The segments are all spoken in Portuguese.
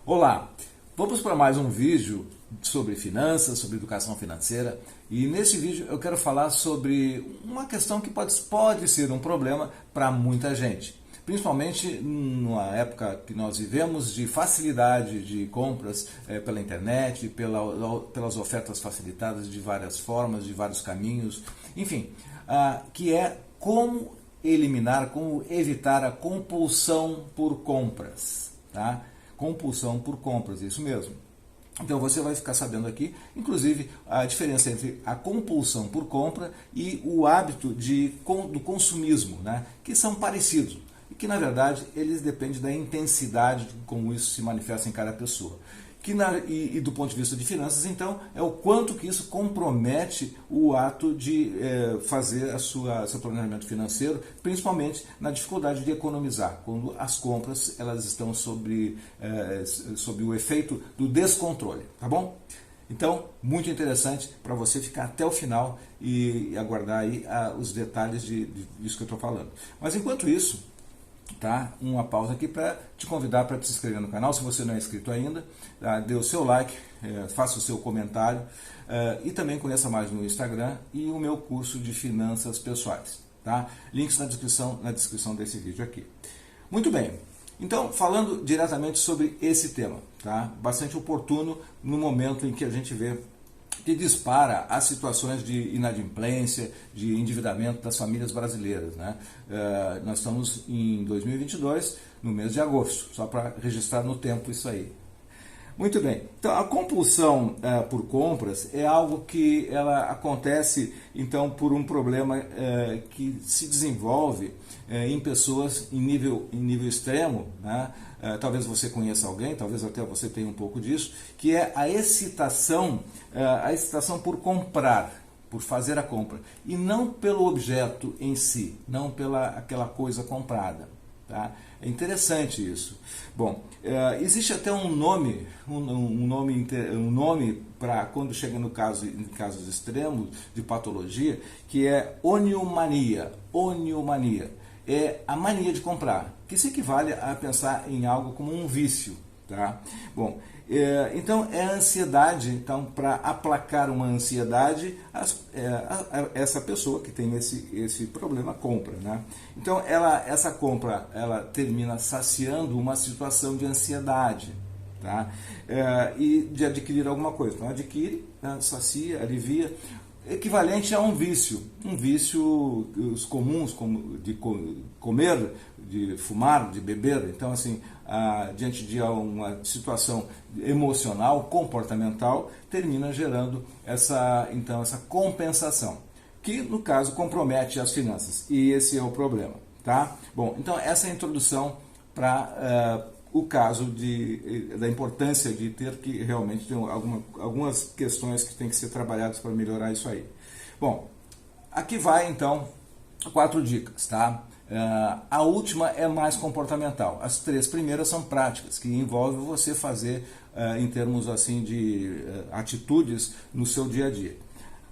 Olá, vamos para mais um vídeo sobre finanças, sobre educação financeira, e nesse vídeo eu quero falar sobre uma questão que pode ser um problema para muita gente, principalmente numa época que nós vivemos de facilidade de compras pela internet, pelas ofertas facilitadas de várias formas, de vários caminhos, enfim, que é como eliminar, como evitar a compulsão por compras, tá? Compulsão por compras, isso mesmo. Então você vai ficar sabendo aqui, inclusive, a diferença entre a compulsão por compra e o hábito do consumismo, né? Que são parecidos e que, na verdade, eles dependem da intensidade de como isso se manifesta em cada pessoa. E do ponto de vista de finanças, então, é o quanto que isso compromete o ato de fazer seu planejamento financeiro, principalmente na dificuldade de economizar, quando as compras elas estão sob o efeito do descontrole, tá bom? Então, muito interessante para você ficar até o final e aguardar aí os detalhes disso que eu estou falando. Mas enquanto isso, tá? Uma pausa aqui para te convidar para te inscrever no canal, se você não é inscrito ainda, tá? Dê o seu like, faça o seu comentário e também conheça mais no Instagram e o meu curso de finanças pessoais, tá? Links na descrição desse vídeo aqui. Muito bem, então falando diretamente sobre esse tema, tá? Bastante oportuno no momento em que a gente vê que dispara as situações de inadimplência, de endividamento das famílias brasileiras, né? Nós estamos em 2022, no mês de agosto, só para registrar no tempo isso aí. Muito bem, então a compulsão por compras é algo que ela acontece então por um problema que se desenvolve em pessoas em nível extremo, né? Talvez você conheça alguém, talvez até você tenha um pouco disso, que é a excitação por comprar, por fazer a compra, e não pelo objeto em si, não pela aquela coisa comprada. Tá? É interessante isso. Bom, existe até um nome para quando chega em casos extremos de patologia, que é oniomania. Oniomania é a mania de comprar, que se equivale a pensar em algo como um vício. Tá? Bom, então é a ansiedade, então para aplacar uma ansiedade, essa pessoa que tem esse problema compra, né? Então essa compra ela termina saciando uma situação de ansiedade, tá? E de adquirir alguma coisa. Então adquire, né, sacia, alivia, equivalente a um vício os comuns de comer, de fumar, de beber. Então assim, diante de uma situação emocional, comportamental, termina gerando essa compensação, que no caso compromete as finanças, e esse é o problema, tá? Bom, então essa é a introdução para o caso da importância de ter que realmente ter algumas questões que têm que ser trabalhadas para melhorar isso aí. Bom, aqui vai então 4 dicas, tá? A última é mais comportamental. As 3 primeiras são práticas, que envolvem você fazer em termos assim de atitudes no seu dia a dia.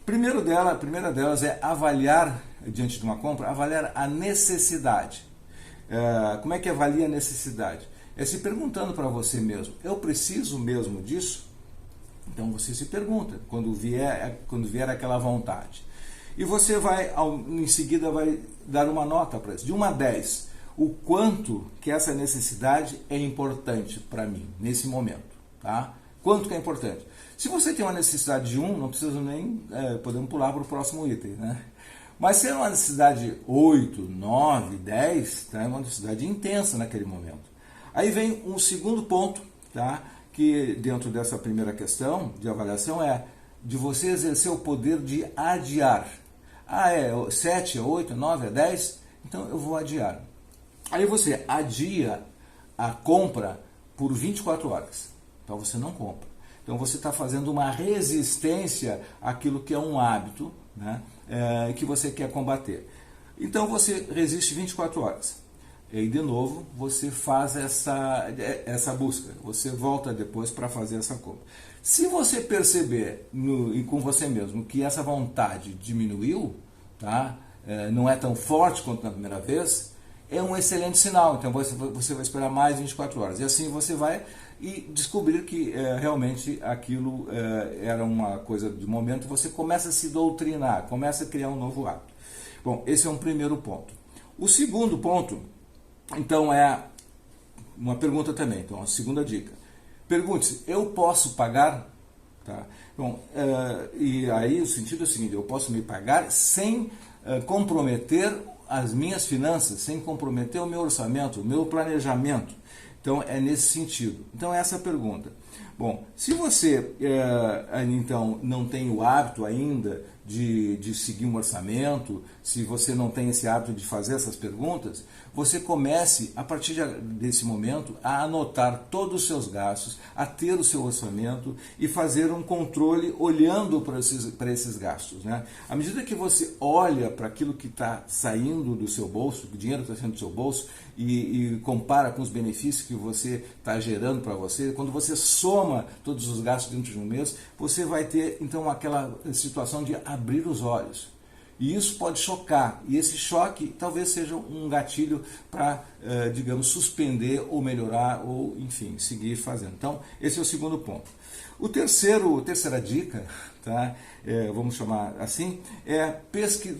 A primeira delas é avaliar, diante de uma compra, avaliar a necessidade. Como é que avalia a necessidade? É se perguntando para você mesmo, eu preciso mesmo disso? Então você se pergunta quando vier aquela vontade. E você em seguida vai dar uma nota para isso, de 1 a 10, o quanto que essa necessidade é importante para mim nesse momento, tá? Quanto que é importante? Se você tem uma necessidade de 1, não precisa nem, podemos pular para o próximo item, né? Mas se é uma necessidade 8, 9, 10, tá? É uma necessidade intensa naquele momento. Aí vem um segundo ponto, tá? Que dentro dessa primeira questão de avaliação é de você exercer o poder de adiar. É 7, é 8, é 9, é 10? Então eu vou adiar. Aí você adia a compra por 24 horas. Então você não compra. Então você está fazendo uma resistência àquilo que é um hábito, né? Que você quer combater. Então você resiste 24 horas. E de novo você faz essa busca, você volta depois para fazer essa compra. Se você perceber com você mesmo que essa vontade diminuiu, tá? Não é tão forte quanto na primeira vez, é um excelente sinal. Então você vai esperar mais 24 horas. E assim você vai e descobrir que realmente aquilo era uma coisa de momento. Você começa a se doutrinar, começa a criar um novo hábito. Bom, esse é um primeiro ponto. O segundo ponto, então, é uma pergunta também. Então, a segunda dica. Pergunte-se, eu posso pagar? Tá? Bom, e aí o sentido é o seguinte, eu posso me pagar sem comprometer as minhas finanças, sem comprometer o meu orçamento, o meu planejamento. Então, é nesse sentido. Então, essa é a pergunta. Bom, se você, então, não tem o hábito ainda de seguir um orçamento, se você não tem esse hábito de fazer essas perguntas, você comece, a partir desse momento, a anotar todos os seus gastos, a ter o seu orçamento e fazer um controle olhando para esses gastos, né? À medida que você olha para aquilo que está saindo do seu bolso, o dinheiro que está saindo do seu bolso, e compara com os benefícios que você está gerando para você, quando você soma todos os gastos dentro de um mês, você vai ter, então, aquela situação de abrir os olhos. E isso pode chocar, e esse choque talvez seja um gatilho para, digamos, suspender ou melhorar, ou, enfim, seguir fazendo. Então, esse é o segundo ponto. Terceira dica, tá? Vamos chamar assim, é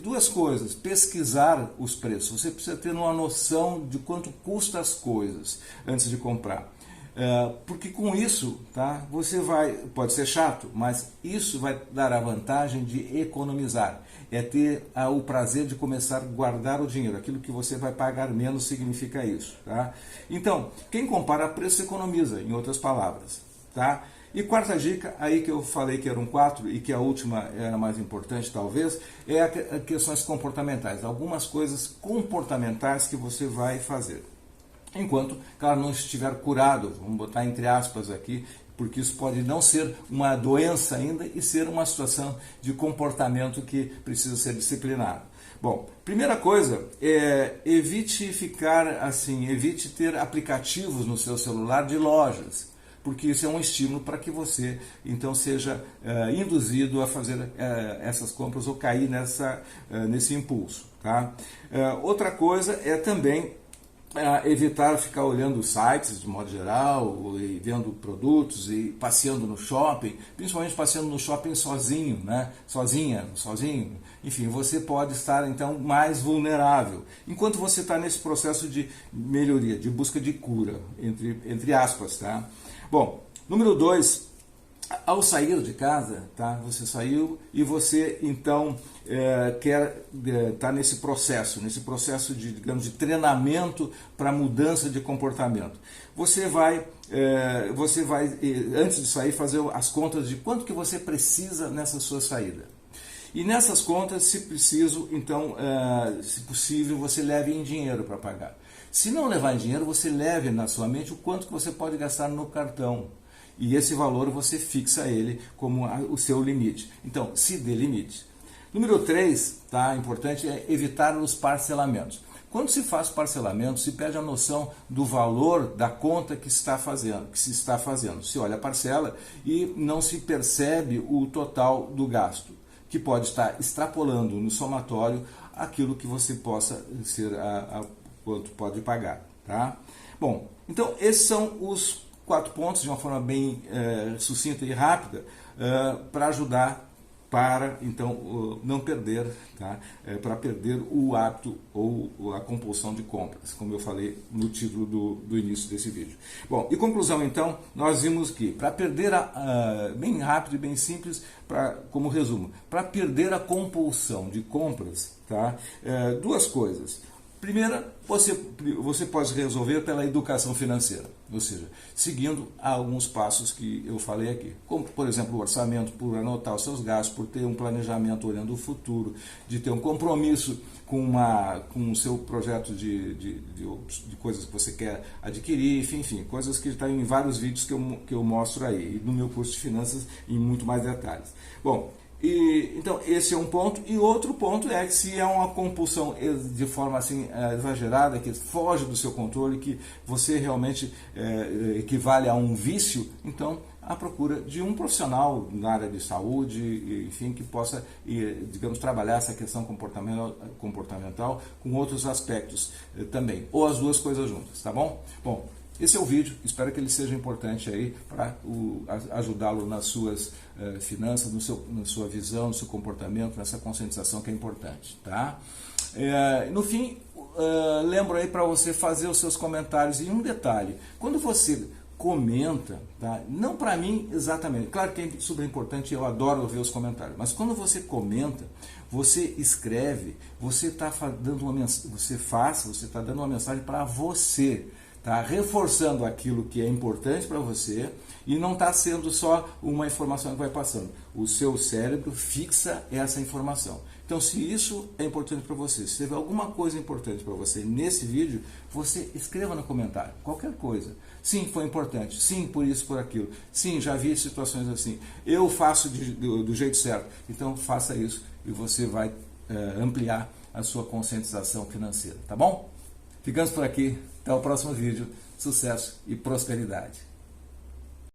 duas coisas. Pesquisar os preços. Você precisa ter uma noção de quanto custa as coisas antes de comprar. Porque com isso, tá, você pode ser chato, mas isso vai dar a vantagem de economizar. É ter o prazer de começar a guardar o dinheiro. Aquilo que você vai pagar menos significa isso. Tá? Então, quem compara preço economiza, em outras palavras. Tá? E quarta dica, aí que eu falei que eram 4 e que a última era mais importante talvez, é questões comportamentais. Algumas coisas comportamentais que você vai fazer. Enquanto, claro, não estiver curado, vamos botar entre aspas aqui, porque isso pode não ser uma doença ainda e ser uma situação de comportamento que precisa ser disciplinado. Bom, primeira coisa, evite ter aplicativos no seu celular de lojas, porque isso é um estímulo para que você, então, seja induzido a fazer essas compras ou cair nesse impulso. Tá? Outra coisa é também evitar ficar olhando sites de modo geral, e vendo produtos e passeando no shopping, principalmente passeando no shopping sozinho, né? Sozinho. Enfim, você pode estar então mais vulnerável. Enquanto você está nesse processo de melhoria, de busca de cura, entre aspas, tá? Bom, número 2, ao sair de casa, tá? Você saiu e você então quer estar nesse processo de, digamos, de treinamento para mudança de comportamento. Você vai antes de sair fazer as contas de quanto que você precisa nessa sua saída. E nessas contas, se preciso, então, se possível, você leve em dinheiro para pagar. Se não levar em dinheiro, você leve na sua mente o quanto que você pode gastar no cartão. E esse valor você fixa ele como o seu limite. Então, se dê limite. Número 3, tá, importante, é evitar os parcelamentos. Quando se faz parcelamento, se perde a noção do valor da conta que se está fazendo. Se olha a parcela e não se percebe o total do gasto, que pode estar extrapolando no somatório aquilo que você possa ser quanto pode pagar. Tá? Bom, então esses são os 4 pontos, de uma forma bem sucinta e rápida, para ajudar para então não perder, tá? Para perder o hábito ou a compulsão de compras, como eu falei no título do início desse vídeo. Bom, e conclusão então, nós vimos que para perder, bem rápido e bem simples, como resumo, para perder a compulsão de compras, tá? 2 coisas. Primeira, você pode resolver pela educação financeira, ou seja, seguindo alguns passos que eu falei aqui, como, por exemplo, o orçamento, por anotar os seus gastos, por ter um planejamento olhando o futuro, de ter um compromisso com o seu projeto de coisas que você quer adquirir, enfim, coisas que estão em vários vídeos que eu mostro aí, e no meu curso de finanças em muito mais detalhes. Bom, Então, esse é um ponto. E outro ponto é que se é uma compulsão de forma assim exagerada, que foge do seu controle, que você realmente equivale a um vício, então a procura de um profissional na área de saúde, enfim, que possa, digamos, trabalhar essa questão comportamental com outros aspectos também, ou as duas coisas juntas, tá bom? Bom, esse é o vídeo, espero que ele seja importante aí para ajudá-lo nas suas finanças, na sua visão, no seu comportamento, nessa conscientização que é importante, tá? No fim, lembro aí para você fazer os seus comentários. E um detalhe, quando você comenta, tá? Não para mim exatamente, claro que é super importante, eu adoro ver os comentários, mas quando você comenta, você escreve, você está dando uma mensagem para você, tá? Reforçando aquilo que é importante para você e não está sendo só uma informação que vai passando. O seu cérebro fixa essa informação. Então, se isso é importante para você, se tiver alguma coisa importante para você nesse vídeo, você escreva no comentário, qualquer coisa. Sim, foi importante. Sim, por isso, por aquilo. Sim, já vi situações assim. Eu faço do jeito certo. Então, faça isso e você vai ampliar a sua conscientização financeira, tá bom? Ficamos por aqui. Até o próximo vídeo. Sucesso e prosperidade.